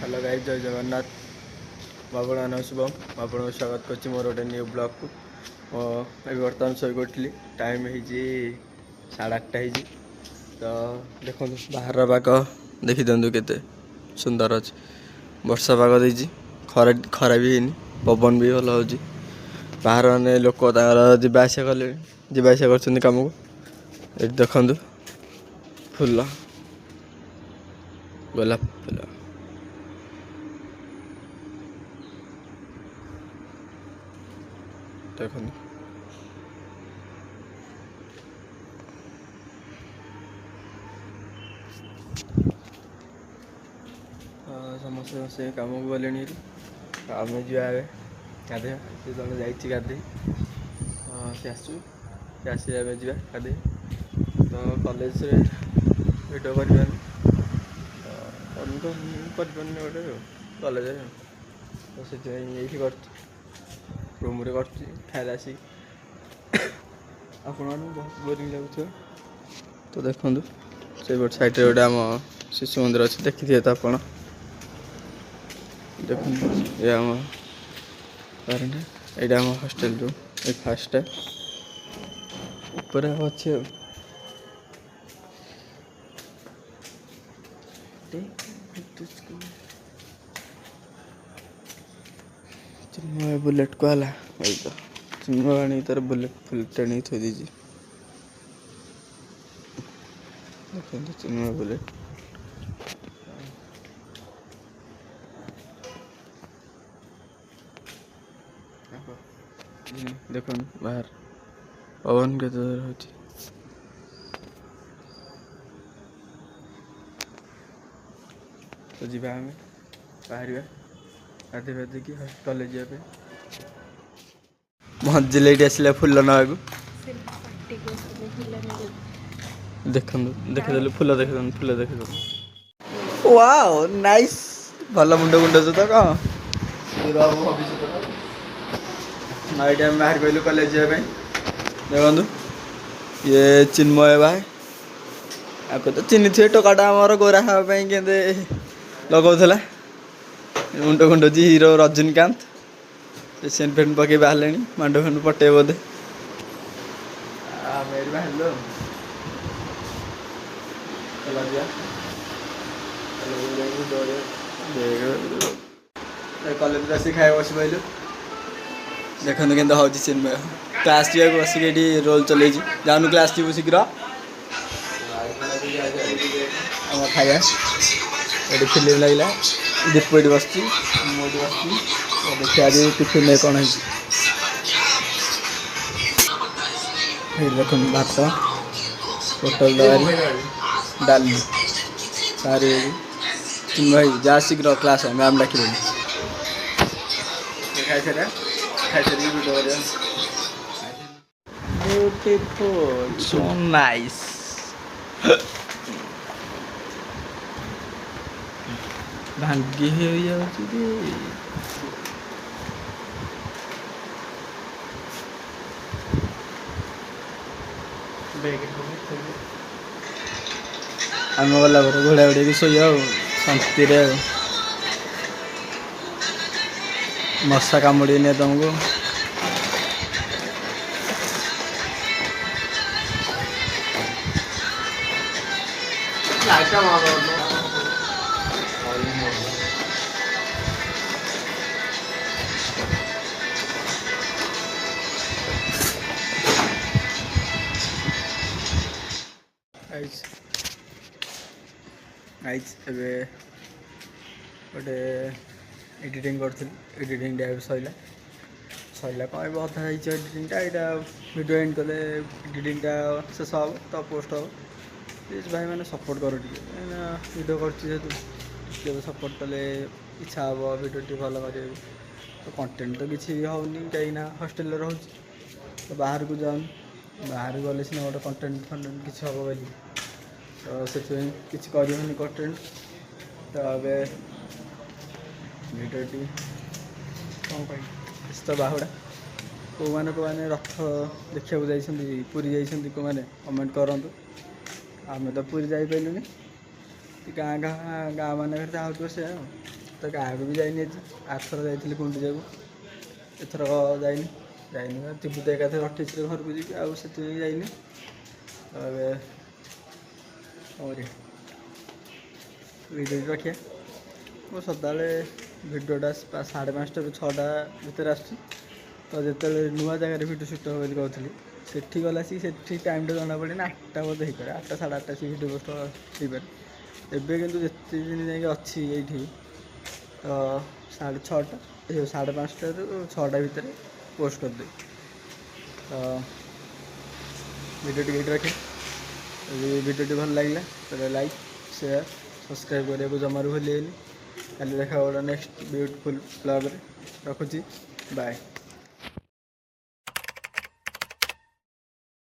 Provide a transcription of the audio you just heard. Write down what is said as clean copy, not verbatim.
Hello guys, जय जगन्नाथ। मैं शुभम आपको स्वागत कर मोर गोटे न्यू ब्लॉग को। अभी बर्तमान शोक उठिली, टाइम हो 8:30 तो देखो बाहर पाग देखी दिंतु केते सुंदर अच्छे। वर्षा पाग देती, खरा भी है, पवन भी भल हो बाहर मैंने लोक जावास कले जावास कर कम को। ये देखु फूल गोलाप फूल देखो समस्त से कम को गले आम जा गाधे से जन जा गाधे सी आसू सी आस जा गाधे तो कॉलेज भिडियो कर गोटे कॉलेज तो से ये रूम रे कर आसी आप बहुत बोरिंग लगुच तो देखो से गोटे साइड गोटे आम शिशु मंदिर अच्छे देखी थे तो आप देखो ये आम यहाँ आम हॉस्टल रूम ये फास्ट ऊपर अच्छे चिन्मय बुलेट को आला तो चिन्मय आनी तार बुलेट फुल टेणी थी दीजिए देखते चिन्मय बुलेट देखो बाहर पवन के जोर हो तो जीवा आम बाहर गाधे गाधे कि कॉलेज जाए मजले आसला फुल ना देख देखीदेलु फुल देखी फुल देखी वाओ नाइस भल मुंड मुंड तो कौन ये बाहर कहलु कॉलेज जाए देखु ये चिन्मय भाई आपको तो चिन्ह थे टोकाटा आमर गोरा खावाई के लगौला मुंड कुंडुची हीरो रजनीकांत सेंट फेंट पकई बाहर मांड फेंड पटे बोधे बाहर कॉलेज आस खाए बस पाइलु देखो के चिन्मय क्लास जा बसिक रोल चल जाऊन क्लास जीव शीघ्र खाया ये फिल्म लगे दीप ये बस देखिए आज टिफिन में कौन है देख भात पोटल तरकारी डाली सारी भाई जा शीघ्र क्लास है मैम डाक ब्यूटीफुल सो नाइस भांगी हो आम गला घोड़ा उड़े शोया शांति मशा कामुड़ी ने तुमको गोटे एडिटिंग करी एडिटिंग टाइम सैला सैला कौन अधा एडिटिंगटा यहाँ वीडियो एंड कले एडिटिंगटा शेष हम तो पोस्ट हम प्लीज भाई मैंने सपोर्ट कर वीडियो कर सपोर्ट कले इच्छा हम वीडियो भल कर तो कंटेंट तो किसी होनी कहीं हॉस्टेल रोच तो बाहर को जाऊन बाहर गले सीना गोटे कंटेंट फंटेंट किसी हम बोली तो से किसी करनी कंटेंट तो अबे भिडियोटी कौन तो बाहुड़ा को मैंने रथ देखा जाइए पुरी जाइए को मैंने कमेंट करूँ आम तो पुरी जापरूनी गाँ गाँ गाँ मान से ତ ଗାଁକୁ ବି ଯାଇନି ଆଜି। ଆରଥର ଯାଇଥିଲି ଗୁଣ୍ଡିଚାକୁ, ଏଥର ଯାଇନି ଯିବୁ ତ ଏକାଥରେ 28ରେ ଘରକୁ ଯିବି, ଆଉ ସେଥିପାଇଁ ଯାଇନି। ଏବେ କ'ଣ କରିବା, ଭିଡ଼ିଓଟି ରଖିବା। ମୁଁ ସଦାବେଳେ ଭିଡ଼ିଓଟା 5:30ରୁ 6ଟା ଭିତରେ ଆସୁଛି। ତ ଯେତେବେଳେ ନୂଆ ଜାଗାରେ ଭିଡ଼ିଓ ସୁଟ୍ ହେବ ବୋଲି କହୁଥିଲି, ସେଠି ଗଲା ଆସିକି ସେଠି ଟାଇମ୍ଟା ଜଣାପଡ଼େନି, 8ଟା ବୋଧେ ହେଇପାରେ, 8ଟା 8:30 ଆସିକି ଭିଡ଼ିଓ ପୋଷ୍ଟ ହେଇପାରେ। ଏବେ କିନ୍ତୁ ଯେତେ ଦିନ ଯାଇକି ଅଛି ଏଇଠି, ତ 6:30 5:30ରୁ 6ଟା ଭିତରେ ପୋଷ୍ଟ କରିଦେବି। ତ ଭିଡ଼ିଓଟି ଏଇଠି ରଖେ। ଯଦି ଭିଡ଼ିଓଟି ଭଲ ଲାଗିଲା ତାହେଲେ ଲାଇକ୍, ସେୟାର, ସବସ୍କ୍ରାଇବ୍ କରିବାକୁ ଜମାରୁ ଭୁଲିବେନି। କାଲି ଦେଖା ହେବ ନେକ୍ସଟ ବିୟୁଟିଫୁଲ୍ ବ୍ଲଗ୍ରେ। ରଖୁଛି, ବାଏ।